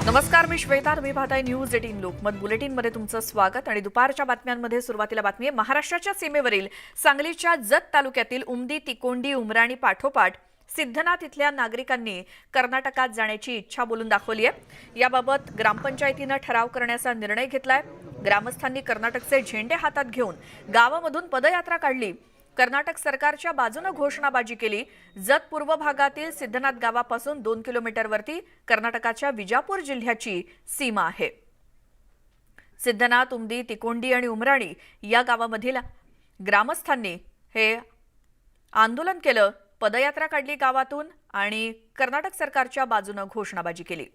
नमस्कार, मी श्वेता. तुम्ही पाहताय न्यूज 18 लोकमत बुलेटिनमध्ये तुमचं स्वागत. आणि दुपारच्या बातम्यांमध्ये सुरुवातीला बातमी आहे महाराष्ट्राच्या सीमेवरील सांगलीच्या जत तालुक्यातील उमदी, तिकोंडी, उमराणी पाठोपाठ सिद्धनाथ इथल्या नागरिकांनी कर्नाटकात जाण्याची इच्छा बोलून दाखवली आहे. याबाबत ग्रामपंचायतीनं ठराव करण्याचा निर्णय घेतलाय. ग्रामस्थांनी कर्नाटकचे झेंडे हातात घेऊन गावामधून पदयात्रा काढली. कर्नाटक सरकारच्या बाजूने घोषणाबाजी केली. जत पूर्व भागातील सिद्धनाथ गावापासून 2 किलोमीटरवरती कर्नाटकाच्या विजापूर जिल्ह्याची सीमा आहे. सिद्धनाथ, उमदी, तिकोंडी आणि उमराणी या गावामधील ग्रामस्थांनी हे आंदोलन केलं, पदयात्रा काढली गावातून आणि कर्नाटक सरकारच्या बाजूने घोषणाबाजी केली.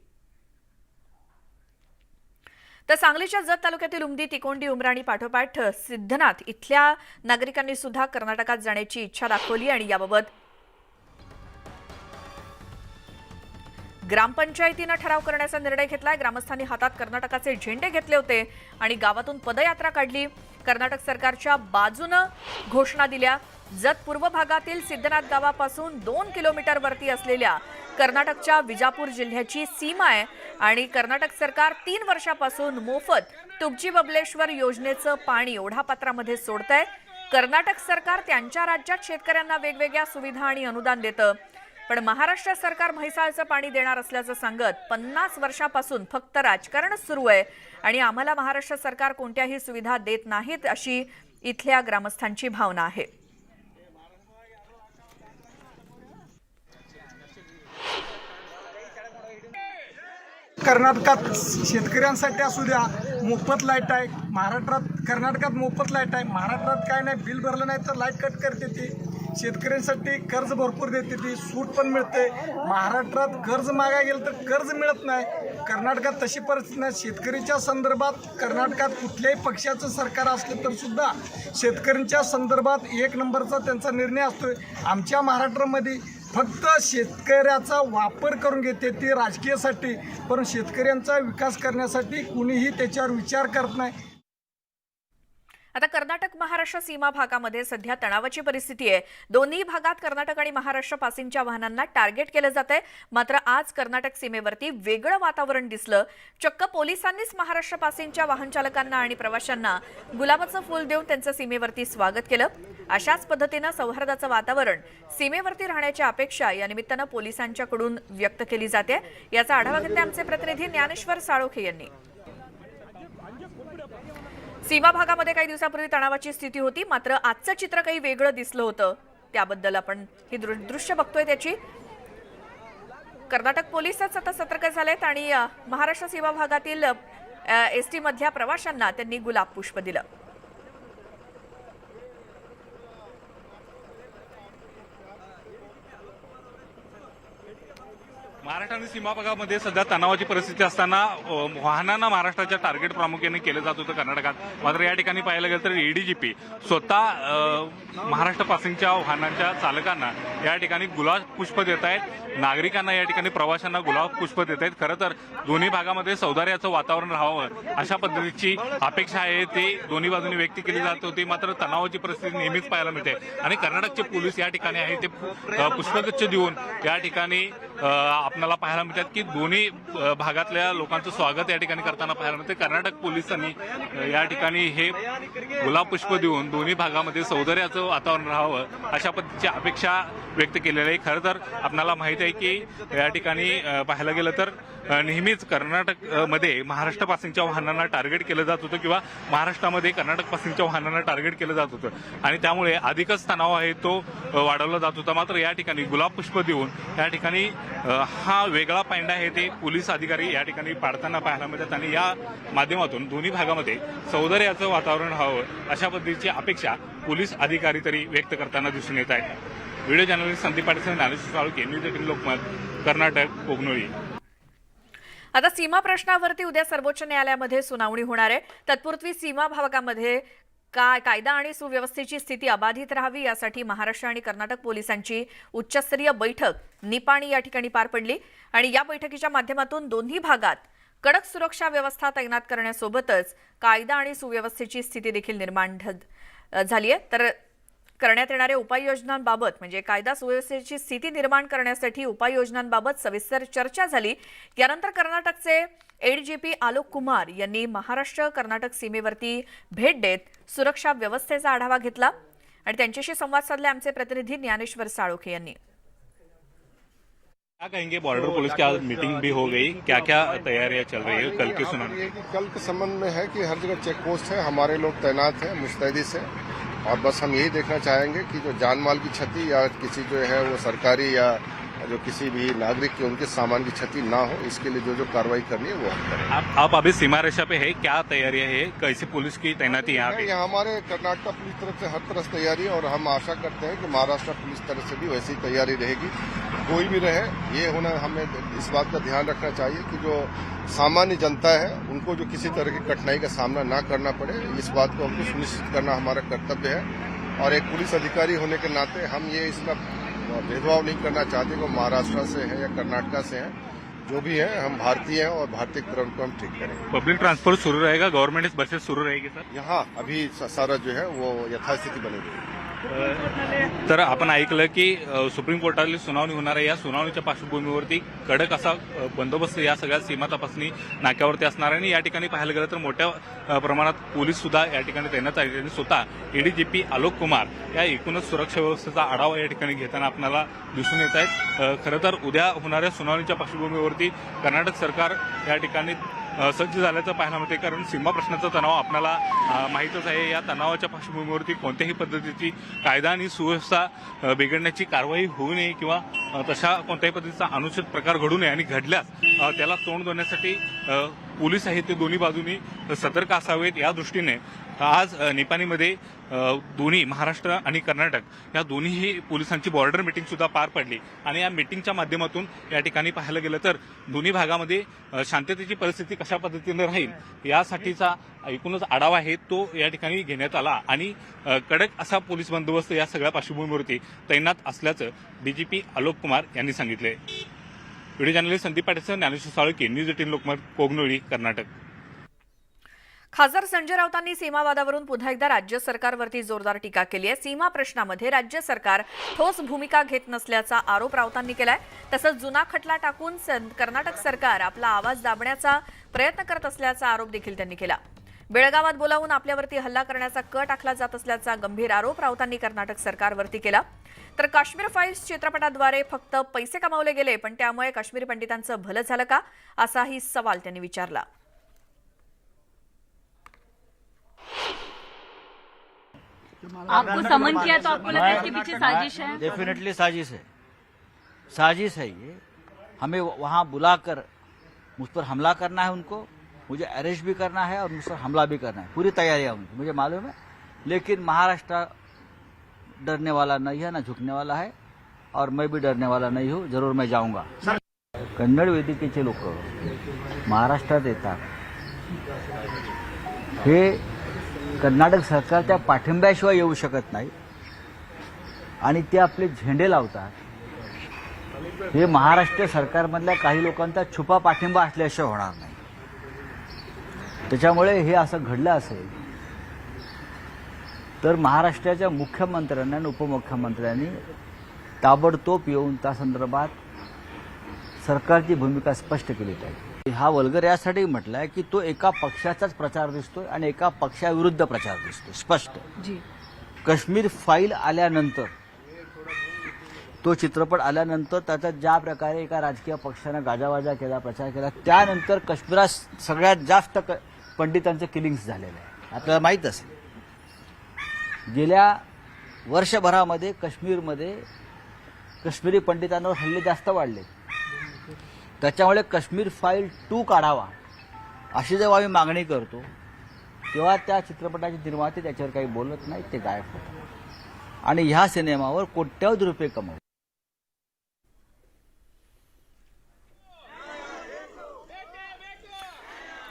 तर सांगलीच्या जत तालुक्यातील उमदी, तिकोंडी, उमराणी पाठोपाठ सिद्धनाथ इथल्या नागरिकांनी सुद्धा कर्नाटकात जाण्याची इच्छा दाखवली आणि याबाबत ग्रामपंचायतीनं ठराव करण्याचा निर्णय घेतलाय. ग्रामस्थांनी हातात कर्नाटकाचे झेंडे घेतले होते आणि गावातून पदयात्रा काढली. कर्नाटक सरकारच्या बाजूने घोषणा दिल्या. जत पूर्व भागातील सिद्धनाथ गावापासून 2 किलोमीटरवरती असलेल्या कर्नाटकच्या विजापूर जिल्ह्याची सीमा आहे आणि कर्नाटक सरकार 3 वर्षापासून मोफत तुगजी-बबलेश्वर योजनेचं पाणी ओढापात्रामध्ये सोडतंय. कर्नाटक सरकार त्यांच्या राज्यात शेतकऱ्यांना वेगवेगळ्या सुविधा आणि अनुदान देतं, पण महाराष्ट्र सरकार म्हैसाळचं पाणी देणार असल्याचं सांगत 50 वर्षापासून फक्त राजकारणच सुरू आहे आणि आम्हाला महाराष्ट्र सरकार कोणत्याही सुविधा देत नाहीत अशी इथल्या ग्रामस्थांची भावना आहे. कर्नाटकात शेतकऱ्यांसाठी असू द्या मोफत लाईट आहे. कर्नाटकात मोफत लाईट आहे. महाराष्ट्रात काय नाही, बिल भरलं नाही तर लाईट कट करते ती. शेतकऱ्यांसाठी कर्ज भरपूर देते ती, सूट पण मिळते. महाराष्ट्रात कर्ज मागायला गेलं तर कर्ज मिळत नाही. कर्नाटकात तशी परिस्थिती नाही. शेतकरीच्या संदर्भात कर्नाटकात कुठल्याही पक्षाचं सरकार असलं तर सुद्धा शेतकऱ्यांच्या संदर्भात एक नंबरचा त्यांचा निर्णय असतोय. आमच्या महाराष्ट्रामध्ये फक्त शेतकऱ्याचा वापर करून घेते ती राजकीयासाठी, पण शेतकऱ्यांचा विकास करण्यासाठी कुणीही त्याच्यावर विचार करत नाही. आता कर्नाटक महाराष्ट्र सीमा भागामध्ये सध्या तणावाची परिस्थिती आहे. दोन्ही भागात कर्नाटक आणि महाराष्ट्र पासिंगच्या वाहनांना टार्गेट केलं जात आहे. मात्र आज कर्नाटक सीमेवरती वेगळं वातावरण दिसलं. चक्क पोलिसांनीच महाराष्ट्र पासिंगच्या वाहन चालकांना आणि प्रवाशांना गुलाबाचं फूल देऊन त्यांचं सीमेवरती स्वागत केलं. अशाच पद्धतीनं सौहार्दाचं वातावरण सीमेवरती राहण्याची अपेक्षा या निमित्तानं पोलिसांच्याकडून व्यक्त केली जाते. याचा आढावा घेतला आमचे प्रतिनिधी ज्ञानेश्वर साळोखे यांनी. सीमा भागामध्ये काही दिवसापूर्वी तणावाची स्थिती होती, मात्र आजचं चित्र काही वेगळं दिसलं होतं. त्याबद्दल आपण ही दृश्य बघतोय त्याची. कर्नाटक पोलीसच आता सतर्क झालेत आणि महाराष्ट्र सीमा भागातील एसटी मधल्या प्रवाशांना त्यांनी गुलाब पुष्प दिलं. महाराष्ट्र आणि सीमा भागामध्ये सध्या तणावाची परिस्थिती असताना वाहनांना महाराष्ट्राच्या टार्गेट प्रामुख्याने केलं जात होतं कर्नाटकात. मात्र या ठिकाणी पाहायला गेलं तर एडीजीपी स्वतः महाराष्ट्र पासिंगच्या वाहनांच्या चालकांना या ठिकाणी गुलाब पुष्प देत आहेत. नागरिकांना या ठिकाणी प्रवाशांना गुलाब पुष्प देत आहेत. खरं तर दोन्ही भागामध्ये सौहार्दाचं वातावरण राहावं अशा पद्धतीची अपेक्षा आहे ती दोन्ही बाजूंनी व्यक्त केली जात होती. मात्र तणावाची परिस्थिती नेहमीच पाहायला मिळते आणि कर्नाटकचे पोलीस या ठिकाणी आहे ते पुष्पगुच्छ देऊन या ठिकाणी आपल्याला पाहायला मिळतात की दोन्ही भागातल्या लोकांचं स्वागत या ठिकाणी करताना पाहायला मिळते. कर्नाटक पोलिसांनी या ठिकाणी हे गुलाब पुष्प देऊन दोन्ही भागामध्ये सौहार्दाचं वातावरण राहावं अशा पद्धतीची अपेक्षा व्यक्त केलेली आहे. खरं तर आपल्याला माहिती आहे की या ठिकाणी पाहायला गेलं तर नेहमीच कर्नाटकमध्ये महाराष्ट्र पासिंगच्या वाहनांना टार्गेट केलं जात होतं किंवा महाराष्ट्रामध्ये कर्नाटक पासिंगच्या वाहनांना टार्गेट केलं जात होतं आणि त्यामुळे अधिकच तणाव आहे तो वाढवला जात होता. मात्र या ठिकाणी गुलाब पुष्प देऊन या ठिकाणी हा वेगळा पायंडा आहे ते पोलीस अधिकारी या ठिकाणी पाडताना पाहायला मिळतात आणि या माध्यमातून दोन्ही भागामध्ये सौहार्दाचं वातावरण व्हावं अशा पद्धतीची अपेक्षा पोलीस अधिकारी तरी व्यक्त करताना दिसून येत आहेत. Video journalist Sandeep Patil, Dnyaneshwar Salunkhe, news 18 Lokmat, Karnataka, Kognoli. आता सीमा प्रश्नावरती उद्या सर्वोच्च न्यायालयामध्ये सुनावणी होणार आहे. तत्पूर्वी सीमा भागामध्ये कायदा आणि सुव्यवस्थेची स्थिती अबाधित राहावी यासाठी महाराष्ट्र आणि कर्नाटक पोलिसांची उच्चस्तरीय बैठक निपाणी या ठिकाणी पार पडली आणि या बैठकीच्या माध्यमातून दोन्ही भागात कडक सुरक्षा व्यवस्था तैनात करण्यासोबतच कायदा आणि सुव्यवस्थेची स्थिती देखील निर्माण झाली आहे. तर करण्यात येणाऱ्या उपाययोजनांबाबत म्हणजे कायदा सुव्यवस्थेची स्थिती निर्माण करण्यासाठी उपाययोजनांबाबत सविस्तर चर्चा झाली। यानंतर कर्नाटकचे एडीजीपी आलोक कुमार यांनी महाराष्ट्र कर्नाटक सीमेवरती भेट देत सुरक्षा व्यवस्थेचा आढावा घेतला आणि त्यांच्याशी संवाद साधले आमचे प्रतिनिधी ज्ञानेश्वर साळोखे यांनी। क्या कहेंगे, बॉर्डर पुलिस की आज मीटिंग भी हो गई, क्या क्या तैयारियां चल रही है कल की सुनाने? कल के संबंध में है कि हर जगह चेक पोस्ट है, हमारे लोग तैनात हैं मुस्तैदी से, और बस हम यही देखना चाहेंगे कि जो जान माल की क्षति या किसी जो है वो सरकारी या जो किसी भी नागरिक की उनके सामान की क्षति ना हो, इसके लिए जो कार्रवाई करनी है वो हम करें। आप अभी सीमा रेखा पे है, क्या तैयारियां है, कैसे पुलिस की तैनाती यहाँ पे? यहाँ हमारे कर्नाटक पुलिस तरफ से हर तरह से तैयारी है और हम आशा करते हैं कि महाराष्ट्र पुलिस तरफ से भी वैसी तैयारी रहेगी। कोई भी रहे, ये होना हमें इस बात का ध्यान रखना चाहिए कि जो सामान्य जनता है उनको जो किसी तरह की कठिनाई का सामना ना करना पड़े, इस बात को हमको सुनिश्चित करना हमारा कर्तव्य है। और एक पुलिस अधिकारी होने के नाते हम ये इसका भेदभाव नहीं करना चाहते कि महाराष्ट्र से है या कर्नाटक से है, जो भी है हम भारतीय हैं और भारतीय क्रम को हम ठीक करेंगे। पब्लिक ट्रांसपोर्ट शुरू रहेगा, गवर्नमेंट बसेस शुरू रहेगी सर? यहाँ अभी सारा जो है वो यथास्थिती बनेगी। तर आपण ऐकलं की सुप्रीम कोर्टातली सुनावणी होणार आहे। या सुनावणीच्या पार्श्वभूमीवरती कडक असा बंदोबस्त या सगळ्या सीमा तपासणी नाक्यावरती असणार आहे आणि या ठिकाणी पाहायला गेलं तर मोठ्या प्रमाणात पोलीस सुद्धा या ठिकाणी तैनात आहेत आणि स्वतः एडीजीपी आलोक कुमार या एकूणच सुरक्षा व्यवस्थेचा आढावा या ठिकाणी घेताना आपल्याला दिसून येत आहेत। खरं तर उद्या होणाऱ्या सुनावणीच्या पार्श्वभूमीवरती कर्नाटक सरकार या ठिकाणी सज्ज झाल्याचं पाहायला मिळते, कारण सीमा प्रश्नाचा तणाव आपल्याला माहीतच आहे। या तणावाच्या पार्श्वभूमीवरती कोणत्याही पद्धतीची कायदा आणि सुव्यवस्था बिघडण्याची कारवाई होऊ नये किंवा तशा कोणत्याही पद्धतीचा अनुचित प्रकार घडू नये आणि घडल्यास त्याला तोंड देण्यासाठी पोलीस आहेत ते दोन्ही बाजूनी सतर्क असावेत। या दृष्टीने आज निपाणीमध्ये दोन्ही महाराष्ट्र आणि कर्नाटक या दोन्हीही पोलिसांची बॉर्डर मीटिंग सुद्धा पार पडली आणि या मीटिंगच्या माध्यमातून या ठिकाणी पाहायला गेलं तर दोन्ही भागामध्ये शांततेची परिस्थिती कशा पद्धतीने राहील यासाठीचा एकूणच आढावा आहे तो या ठिकाणी घेण्यात आला आणि कडक असा पोलीस बंदोबस्त या सगळ्या पार्श्वभूमीवरती तैनात असल्याचं डीजीपी आलोक कुमार यांनी सांगितले। Video journalist Sandeep Patil, Dnyaneshwar Salokhe, news 18 Lokmat, Kognoli, Karnataka. खासदार संजय राऊतांनी सीमावादावरून पुन्हा एकदा राज्य सरकारवरती जोरदार टीका केली आहे। सीमा प्रश्नामध्ये राज्य सरकार ठोस भूमिका घेत नसल्याचा आरोप राऊतांनी केलाय। तसंच जुना खटला टाकून कर्नाटक सरकार आपला आवाज दाबण्याचा प्रयत्न करत असल्याचा आरोप देखील त्यांनी केला। बेळगावात बोलावून आपल्यावरती हल्ला करण्याचा कट आखला जात असल्याचा गंभीर आरोप राऊतांनी कर्नाटक सरकारवरती केला। तर काश्मीर फाईल्स चित्रपटाद्वारे फक्त पैसे कमावले गेले, पण त्यामुळे काश्मीरी पंडितांचं भलं झालं का, असाही सवाल त्यांनी विचारला। आपको समन किया तो आपको लगता है इसके पीछे साजिश है? डेफिनेटली साजिश है ये। हमें वहां बुलाकर मुझ पर हमला करना है, उनको मुझे अरेस्ट भी करना है और मुझ पर हमला भी करना है। पूरी तैयारी है उनकी, मुझे मालूम है। लेकिन महाराष्ट्र डरने वाला नहीं है, ना झुकने वाला है, और मैं भी डरने वाला नहीं हूँ। जरूर मैं जाऊंगा। कन्नड वेदिकेचे लोक महाराष्ट्रात येतात, हे कर्नाटक सरकारच्या पाठिंब्याशिवाय येऊ शकत नाही आणि ते आपले झेंडे लावतात। हे महाराष्ट्र सरकारमधल्या काही लोकांचा छुपा पाठिंबा असल्याशिवाय होणार नाही। त्याच्यामुळे हे असं घडलं असेल तर महाराष्ट्राच्या मुख्यमंत्र्यांनी आणि उपमुख्यमंत्र्यांनी ताबडतोब येऊन त्या संदर्भात सरकारची भूमिका स्पष्ट केली पाहिजे। हा वल्गर यासाठी म्हटलाय की तो एका पक्षाचाच प्रचार दिसतोय आणि एका पक्षाविरुद्ध प्रचार दिसतोय स्पष्ट। काश्मीर फाईल आल्यानंतर, तो चित्रपट आल्यानंतर त्याचा ज्या प्रकारे एका राजकीय पक्षाने गाजावाजा केला, प्रचार केला, त्यानंतर काश्मीरात सगळ्यात जास्त पंडितांचे किलिंग्स झालेले आहे। आपल्याला माहीत असेल, गेल्या वर्षभरामध्ये काश्मीरमध्ये काश्मीरी पंडितांवर हल्ले जास्त वाढले। त्याच्यामुळे काश्मीर फाईल 2 काढावा अशी जेव्हा आम्ही मागणी करतो तेव्हा त्या चित्रपटाचे निर्माते त्याच्यावर काही बोलत नाहीत, ते गायब होतात आणि ह्या सिनेमावर कोट्यवधी रुपये कमवतात।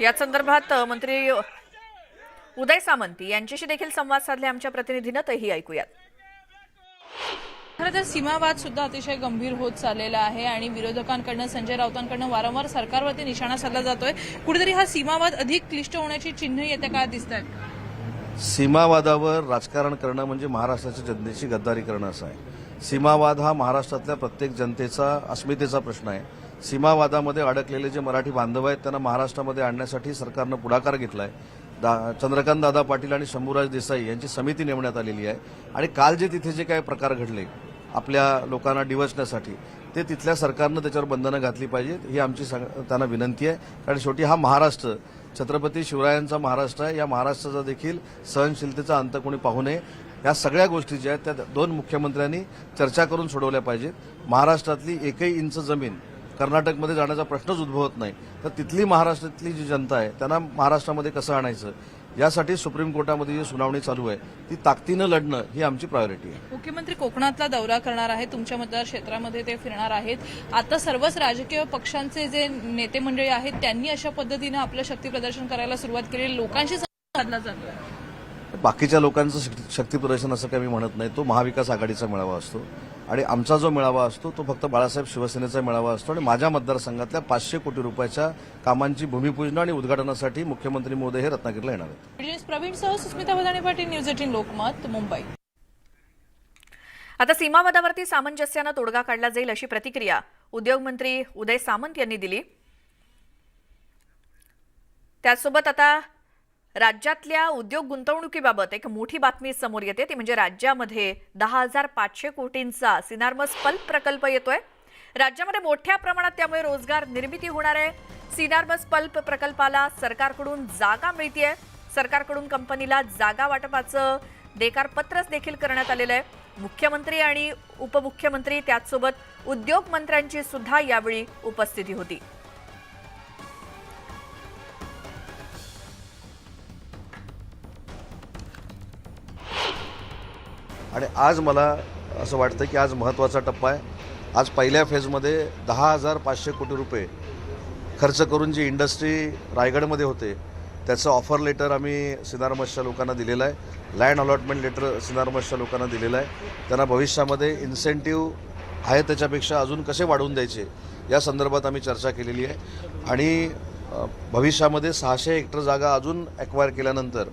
या संदर्भात मंत्री उदय सामंत यांच्याशी देखील संवाद साधले आमच्या प्रतिनिधीनं, तेही ऐकूयात। खरं तर सीमावाद सुद्धा अतिशय गंभीर होत चाललेला आहे आणि विरोधकांकडनं, संजय राऊतांकडनं वारंवार सरकारवरती निशाणा साधला जातोय। कुठेतरी हा सीमावाद अधिक क्लिष्ट होण्याची चिन्ह येत्या काळात दिसत आहेत। सीमावादावर राजकारण करणं म्हणजे महाराष्ट्राच्या जनतेची गद्दारी करणं असं आहे. सीमावाद हा महाराष्ट्रातल्या प्रत्येक जनतेचा अस्मितेचा प्रश्न आहे. सीमावादामध्ये अडकलेले जे मराठी बांधव आहेत त्यांना महाराष्ट्रामध्ये आणण्यासाठी सरकारनं पुढाकार घेतला आहे. चंद्रकांत दादा पाटील आणि शंभूराज देसाई यांची समिती नेमण्यात आलेली आहे आणि काल जे तिथे जे काही प्रकार घडले आपल्या लोकांना डिवचण्यासाठी ते तिथल्या सरकारनं त्याच्यावर बंधनं घातली पाहिजेत ही आमची त्यांना विनंती आहे. कारण शेवटी हा महाराष्ट्र छत्रपती शिवरायांचा महाराष्ट्र आहे. या महाराष्ट्राचा देखील सहनशीलतेचा अंत कोणी पाहू नये. या सगळ्या गोष्टी ज्या आहेत त्या दोन मुख्यमंत्र्यांनी चर्चा करून सोडवल्या पाहिजेत. महाराष्ट्रातली एकही इंच जमीन कर्नाटकमध्ये जाण्याचा प्रश्नच उद्भवत नाही. तर तिथली महाराष्ट्रातली जी जनता आहे त्यांना महाराष्ट्रामध्ये कसं आणायचं यासाठी सुप्रीम कोर्टामध्ये जी सुनावणी चालू आहे ती ताकदीनं लढणं ही आमची प्रायोरिटी आहे. मुख्यमंत्री कोकणातला दौरा करणार आहेत, तुमच्या मतदार क्षेत्रामध्ये ते फिरणार आहेत. आता सर्वच राजकीय पक्षांचे जे नेते मंडळी आहेत त्यांनी अशा पद्धतीनं आपलं शक्ती प्रदर्शन करायला सुरुवात केली. लोकांशी संवाद साधला जातोय. बाकीच्या लोकांचं शक्ती प्रदर्शन असं काही मी म्हणत नाही. तो महाविकास आघाडीचा मेळावा असतो आणि आमचा जो मेळावा असतो तो फक्त बाळासाहेब शिवसेनेचा मेळावा असतो आणि माझ्या मतदारसंघातल्या 500 कोटी रुपयाच्या कामांची भूमिपूजन आणि उद्घाटनासाठी मुख्यमंत्री महोदय हे रत्नागिरीला येणार आहेत. प्रवीणसह सुस्मिता भदाणे पाटील, न्यूज 18 लोकमत, मुंबई. आता सीमावादावरती सामंजस्यानं तोडगा काढला जाईल अशी प्रतिक्रिया उद्योगमंत्री उदय सामंत यांनी दिली. त्यासोबत आता राज्यातल्या उद्योग गुंतवणुकीबाबत एक मोठी बातमी समोर येते ती म्हणजे राज्यामध्ये 10,500 कोटींचा सिनार्मस पल्प प्रकल्प येतोय. राज्यामध्ये मोठ्या प्रमाणात त्यामुळे रोजगार निर्मिती होणार आहे. सिनार्मस पल्प प्रकल्पाला सरकारकडून जागा मिळतेय. सरकारकडून कंपनीला जागा वाटपाचं देकार पत्रच देखील करण्यात आलेलं आहे. मुख्यमंत्री आणि उपमुख्यमंत्री त्याचसोबत उद्योग मंत्र्यांची सुद्धा यावेळी उपस्थिती होती. आणि आज मला असं वाटतं की आज महत्त्वाचा टप्पा आहे. आज पहिल्या फेजमध्ये 10,500 कोटी रुपये खर्च करून जी इंडस्ट्री रायगडमध्ये होते त्याचं ऑफर लेटर आम्ही सिनार्मसच्या लोकांना दिलेलं आहे. लँड अलॉटमेंट लेटर सिनार्मसच्या लोकांना दिलेलं आहे. त्यांना भविष्यामध्ये इन्सेंटिव्ह आहे त्याच्यापेक्षा अजून कसे वाढवून द्यायचे या संदर्भात आम्ही चर्चा केलेली आहे. आणि भविष्यामध्ये 600 हेक्टर जागा अजून ॲक्वायर केल्यानंतर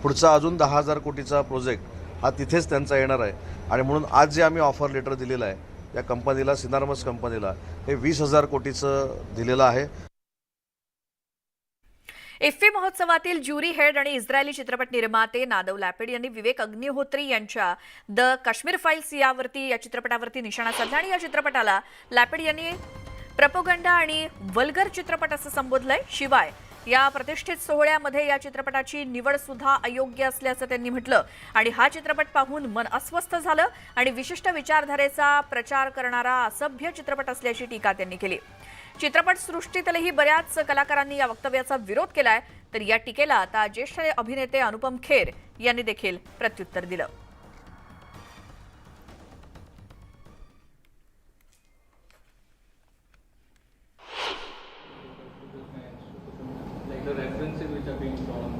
पुढचा अजून 10,000 कोटीचा प्रोजेक्ट हा तिथेच त्यांचा येणार आहे. आणि म्हणून आज जे आम्ही ऑफर लेटर दिलेलं आहे या कंपनीला, सिनार्मस कंपनीला, हे 20,000 कोटीचं दिलेलं आहे. इफ्फी महोत्सवातील ज्युरी हेड आणि इस्रायली चित्रपट निर्माते नादव लॅपिड यांनी विवेक अग्निहोत्री यांच्या द काश्मीर फाईल्स या चित्रपटावरती निशाणा साधला आणि या चित्रपटाला लॅपिड यांनी प्रपोगंडा आणि वल्गर चित्रपट असं संबोधलंय. शिवाय या प्रतिष्ठित सोहळ्यामध्ये या चित्रपटाची निवड सुद्धा अयोग्य असल्याचं त्यांनी म्हटलं. आणि हा चित्रपट पाहून मन अस्वस्थ झालं आणि विशिष्ट विचारधारेचा प्रचार करणारा असभ्य चित्रपट असल्याची टीका त्यांनी केली. चित्रपट सृष्टीतलेही बऱ्याच कलाकारांनी या वक्तव्याचा विरोध केलाय. तर या टीकेला आता ज्येष्ठ अभिनेते अनुपम खेर यांनी देखील प्रत्युत्तर दिलं. The references which are being drawn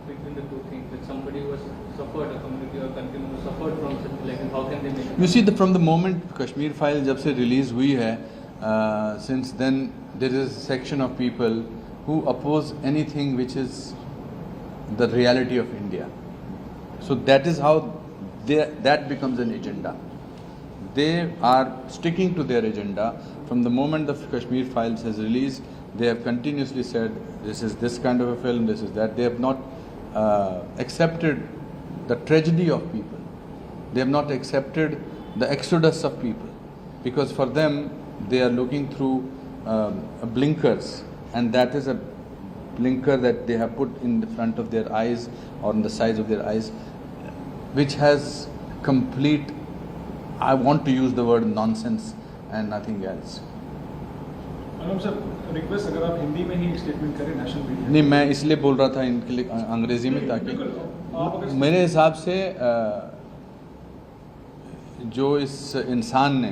between the two things, that somebody who has suffered, a community or country who suffered from such, like, how can they make it? You see, from the moment Kashmir file जब से release हुई है, since then there is a section of people who oppose anything which is the reality of India. So that is how that becomes an agenda. They are sticking to their agenda. From the moment the Kashmir files has released, they have continuously said this is this kind of a film, this is that. They have not accepted the tragedy of people. They have not accepted the exodus of people, because for them they are looking through blinkers, and that is a blinker that they have put in the front of their eyes or on the sides of their eyes, which has complete, I want to use the word nonsense and nothing else. Sir, request अगर आप हिंदी में ही statement करें national media. नहीं, मैं इसलिए बोल रहा था इनके लिए अंग्रेजी में, ताकि मेरे हिसाब से जो इस इंसान ने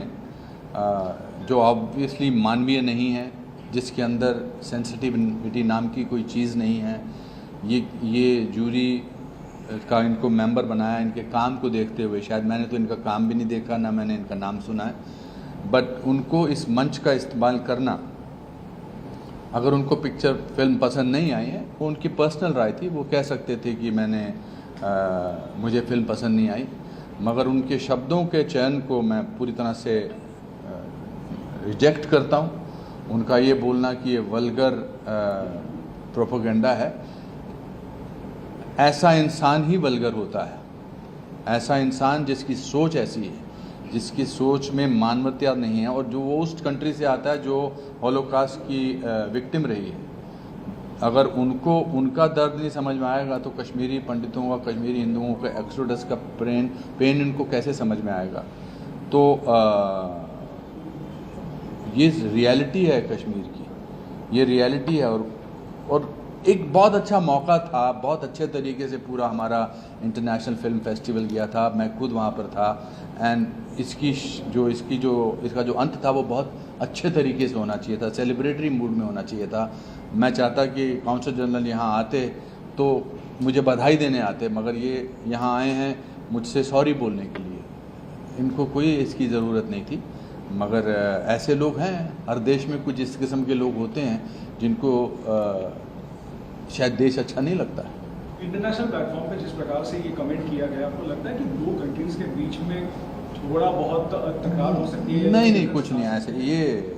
जो ऑब्वियसली मानवीय नहीं है, जिसके अंदर सेंसिटिविटी नाम की कोई चीज़ नहीं है, ये जूरी का इनको मेंबर बनाया इनके काम को देखते हुए. शायद मैंने तो इनका काम भी नहीं देखा, ना मैंने इनका नाम सुना है, बट उनको इस मंच का इस्तेमाल करना, अगर उनको पिक्चर फिल्म पसंद नहीं आई है, वो उनकी पर्सनल राय थी. वो कह सकते थे कि मैंने मुझे फिल्म पसंद नहीं आई, मगर उनके शब्दों के चयन को मैं पूरी तरह से रिजेक्ट करता हूँ। उनका ये बोलना कि ये वल्गर प्रोपेगेंडा है, ऐसा इंसान ही वल्गर होता है। ऐसा इंसान जिसकी सोच ऐसी है, जिसकी सोच में मानवता नहीं है, और जो वो उस कंट्री से आता है जो हॉलोकॉस्ट की विक्टिम रही है। अगर उनको उनका दर्द नहीं समझ में आएगा तो कश्मीरी पंडितों का, कश्मीरी हिंदुओं का एक्सोडस का पेन इनको कैसे समझ में आएगा। तो ये रियलिटी है कश्मीर की, ये रियलिटी है। और एक बहुत अच्छा मौका था, बहुत अच्छे तरीके से पूरा हमारा इंटरनेशनल फिल्म फेस्टिवल गया था, मैं खुद वहाँ पर था। एंड इसका जो अंत था वो बहुत अच्छे तरीके से होना चाहिए था, सेलिब्रेटरी मूड में होना चाहिए था। मैं चाहता कि काउंसिल जनरल यहाँ आते तो मुझे बधाई देने आते, मगर ये यहाँ आए हैं मुझसे सॉरी बोलने के लिए। इनको कोई इसकी ज़रूरत नहीं थी, मगर ऐसे लोग हैं हर देश में, कुछ इस किस्म के लोग होते हैं जिनको शायद देश अच्छा नहीं लगता है। इंटरनेशनल प्लेटफॉर्म पे जिस प्रकार से ये कमेंट किया गया, आपको लगता है कि दो कंट्रीज के बीच में थोड़ा बहुत तकरार हो सकती है? नहीं, कुछ नहीं ऐसे। ये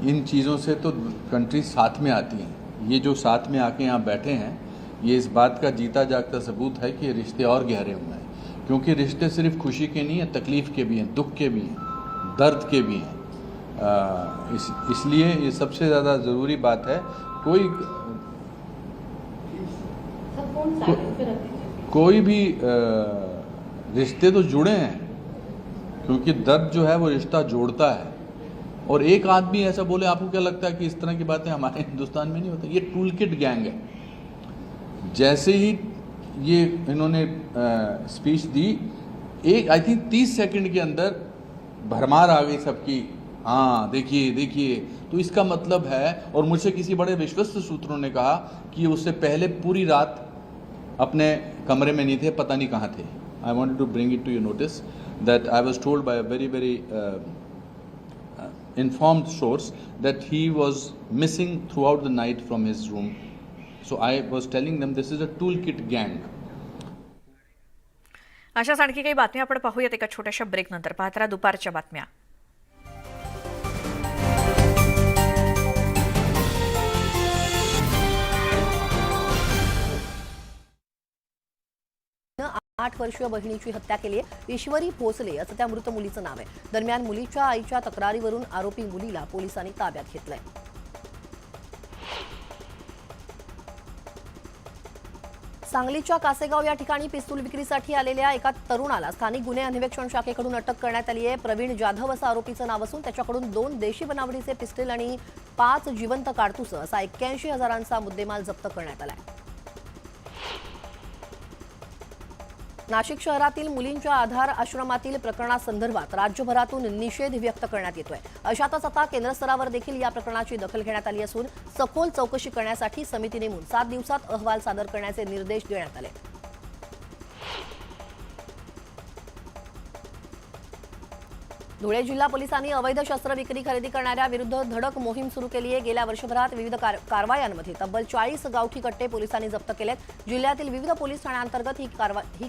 इन चीज़ों से तो कंट्री साथ में आती हैं। ये जो साथ में आके यहाँ बैठे हैं, ये इस बात का जीता जागता सबूत है कि रिश्ते और गहरे हुए हैं। क्योंकि रिश्ते सिर्फ खुशी के नहीं हैं, तकलीफ़ के भी हैं, दुख के भी हैं, दर्द के भी हैं। इसलिए ये सबसे ज़्यादा ज़रूरी बात है। कोई भी रिश्ते तो जुड़े हैं, क्योंकि दर्द जो है वो रिश्ता जोड़ता है। और एक आदमी ऐसा बोले, आपको क्या लगता है कि इस तरह की बातें हमारे हिंदुस्तान में नहीं होती? ये टूल किट गैंग है। जैसे ही ये इन्होंने स्पीच दी, आई थिंक 30 सेकंड के अंदर भरमार आ गई सबकी, हाँ देखिए। तो इसका मतलब है, और मुझसे किसी बड़े विश्वस्त सूत्रों ने कहा कि उससे पहले पूरी रात अपने कमरे में नहीं थे, पता नहीं कहाँ थे। I wanted to bring it to your notice that I was told by a very informed source that he was missing throughout the night from his room. So I was telling them this is a toolkit gang. अशाच आणखी काही बातम्या आपण पाहूयात एका छोट्याशा break नंतर. पाहत राहा दुपारच्या बातम्या. आठ वर्षीय बहिणीची हत्या केली आहे. ईश्वरी भोसले असं त्या मृत मुलीचं नाव आहे. दरम्यान मुलीच्या आईच्या तक्रारीवरून आरोपी मुलीला पोलिसांनी ताब्यात घेतलंय. सांगलीच्या कासेगाव या ठिकाणी पिस्तूल विक्रीसाठी आलेल्या एका तरुणाला स्थानिक गुन्हे अन्वेषण शाखेकडून अटक करण्यात आली आहे. प्रवीण जाधव असं आरोपीचं नाव असून त्याच्याकडून 2 देशी बनावटीचे पिस्टल आणि 5 जिवंत काडतुसं असा 81,000चा मुद्देमाल जप्त करण्यात आलाय. नाशिक शहरातील मुलींच्या आधार आश्रमातील प्रकरणासंदर्भात राज्यभरातून निषेध व्यक्त करण्यात येतोय. अशातच आता केंद्र स्तरावर देखील या प्रकरणाची दखल घेण्यात आली असून सखोल चौकशी करण्यासाठी समिती नेमून 7 दिवसात अहवाल सादर करण्याचे निर्देश देण्यात आले. धुळे जिल्हा पोलिसांनी अवैध शस्त्र विक्री खरेदी करणाऱ्या विरुद्ध धडक मोहीम सुरू केली आहे. गेल्या वर्षभरात विविध कारवायांमध्ये तब्बल 40 गावठी कट्टे पोलिसांनी जप्त केलेत. जिल्ह्यातील विविध पोलीस ठाण्यांतर्गत ही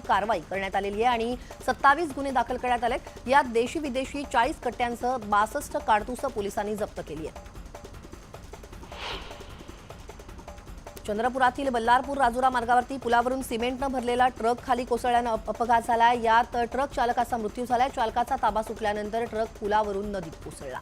कारवाई करण्यात आलेली आहे आणि 27 गुन्हे दाखल करण्यात आलेत. यात देशी विदेशी 40 कट्ट्यांसह 62 काडतुसं पोलिसांनी जप्त केली आहेत. चंद्रपुरातील बल्लारपूर राजुरा मार्गावरती पुलावरून सिमेंटनं भरलेला ट्रक खाली कोसळल्यानं अपघात झाला. यात ट्रक चालकाचा मृत्यू झालाय. चालकाचा ताबा सुटल्यानंतर ट्रक पुलावरून नदीत कोसळला.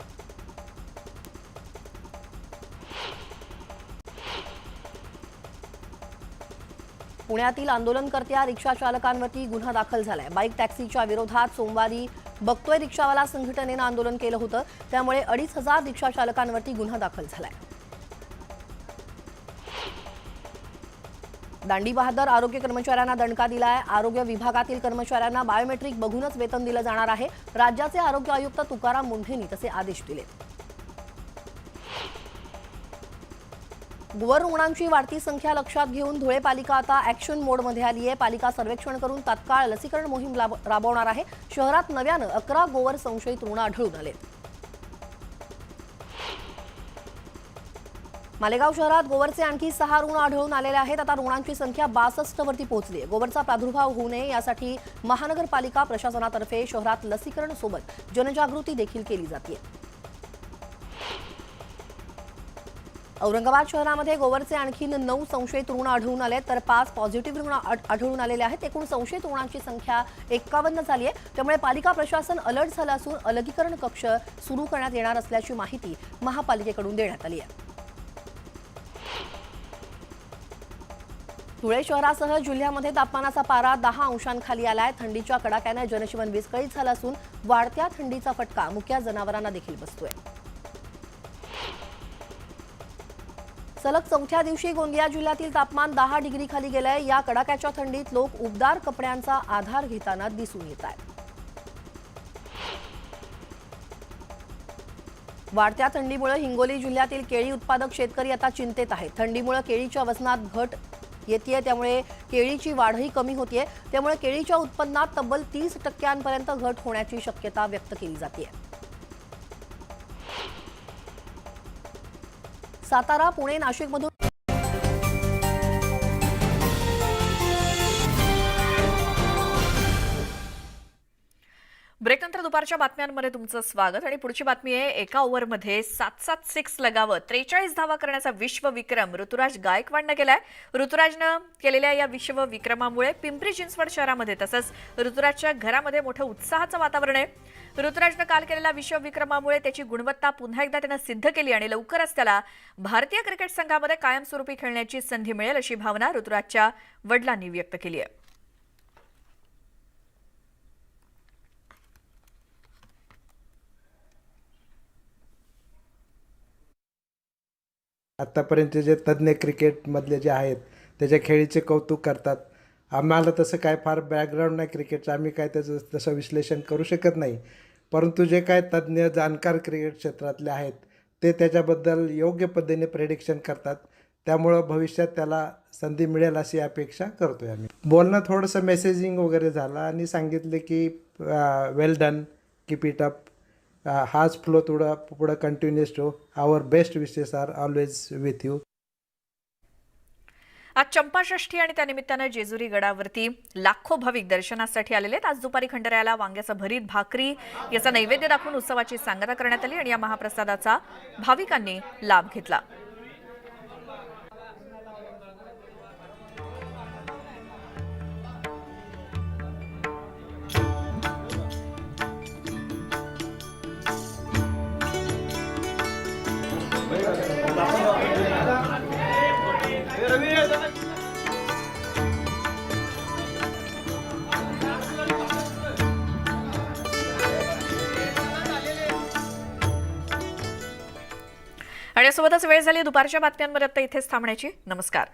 पुण्यातील आंदोलनकर्त्या रिक्षा चालकांवरती गुन्हा दाखल झालाय. बाईक टॅक्सीच्या विरोधात सोमवारी बघतोय रिक्षावाला संघटनेनं आंदोलन केलं होतं. त्यामुळे 2,500 रिक्षा चालकांवरती गुन्हा दाखल झालाय. दांडी बहादर आरोग्य कर्मचाऱ्यांना दणका दिलाय. आरोग्य विभागातील कर्मचाऱ्यांना बायोमेट्रिक बघूनच वेतन दिलं जाणार आहे. राज्याचे आरोग्य आयुक्त तुकाराम मुंढेंनी तसे आदेश दिले. गोवर रुग्णांची वाढती संख्या लक्षात घेऊन धुळे पालिका आता ऍक्शन मोडमध्ये आली आहे. पालिका सर्वेक्षण करून तात्काळ लसीकरण मोहीम राबवणार आहे. शहरात नव्यानं 11 गोवर संशयित रुग्ण आढळून आले. मालेगाव शहरात गोवरचे आणखी 6 रुग्ण आढळून आलेले आहेत. आता रुग्णांची संख्या 62 वरती पोहोचली आहे. गोवरचा प्रादुर्भाव होऊ नये यासाठी महानगरपालिका प्रशासनातर्फे शहरात लसीकरण सोबत जनजागृती देखील केली जाते. औरंगाबाद शहरामध्ये गोवरचे आणखी 9 संशयित रुग्ण आढळून आले तर 5 पॉझिटिव्ह रुग्ण आढळून आलेले आहेत. एकूण संशयित रुग्णांची संख्या 51 झाली आहे. त्यामुळे पालिका प्रशासन अलर्ट झालं असून अलगीकरण कक्ष सुरू करण्यात येणार असल्याची माहिती महापालिकेकडून देण्यात आली आहे. धुळे शहरासह जिल्ह्यामध्ये तापमानाचा पारा 10 अंशांखाली आलाय. थंडीच्या कडाक्याने जनजीवन विस्कळीत झालं असून वाढत्या थंडीचा फटका मुक्या जनावरांना देखील बसतोय. सलग 4थ्या दिवशी गोंदिया जिल्ह्यातील तापमान 10 डिग्री खाली गेलंय. या कडाक्याच्या थंडीत लोक उबदार कपड्यांचा आधार घेताना दिसून येत आहेत. वाढत्या थंडीमुळे हिंगोली जिल्ह्यातील केळी उत्पादक शेतकरी आता चिंतेत आहेत. थंडीमुळे केळीच्या वजनात घट येते, त्यामुळे केळीची वाढही कमी होतीये. त्यामुळे केळीच्या उत्पन्नात तब्बल 30% घट होण्याची शक्यता व्यक्त केली जाते. सातारा, पुणे, नाशिकमधून ब्रेकनंतर दुपारच्या बातम्यांमध्ये तुमचं स्वागत. आणि पुढची बातमी आहे, एका ओव्हरमध्ये 7 सिक्स लगावत 43 धावा करण्याचा विश्वविक्रम ऋतुराज गायकवाडनं केलाय. ऋतुराजनं केलेल्या या विश्वविक्रमामुळे पिंपरी चिंचवड शहरामध्ये तसंच ऋतुराजच्या घरामध्ये मोठं उत्साहाचं वातावरण आहे. ऋतुराजनं काल केलेल्या विश्वविक्रमामुळे त्याची गुणवत्ता पुन्हा एकदा त्यानं सिद्ध केली आणि लवकरच त्याला भारतीय क्रिकेट संघामध्ये कायमस्वरूपी खेळण्याची संधी मिळेल अशी भावना ऋतुराजच्या वडिलांनी व्यक्त केली आहे. आत्तापर्यंत जे तज्ज्ञ क्रिकेटमधले जे आहेत त्याच्या खेळीचे कौतुक करतात. आम्हाला तसं काय फार बॅकग्राऊंड नाही क्रिकेटचं, आम्ही काय त्याचं तसं विश्लेषण करू शकत नाही. परंतु जे काय तज्ज्ञ जाणकार क्रिकेट क्षेत्रातले आहेत ते त्याच्याबद्दल योग्य पद्धतीने प्रेडिक्शन करतात. त्यामुळं भविष्यात त्याला संधी मिळेल अशी अपेक्षा करतोय आम्ही. बोलणं थोडंसं मेसेजिंग वगैरे झालं आणि सांगितले की well done, keep it up, हाच फ्लो पुढं कंटिन्यूस ठेव, our best wishes are always with you. आज चंपाषष्ठी आणि त्यानिमित्तानं जेजुरी गडावरती लाखो भाविक दर्शनासाठी आलेले आहेत. आज दुपारी खंडेरायाला वांग्याचं भरीत, भाकरी याचा नैवेद्य दाखवून उत्सवाची सांगता करण्यात आली आणि या महाप्रसादाचा भाविकांनी लाभ घेतला. आणि यासोबतच वेळ झाली दुपारच्या बातम्यांमध्ये आता इथेच थांबण्याची. नमस्कार.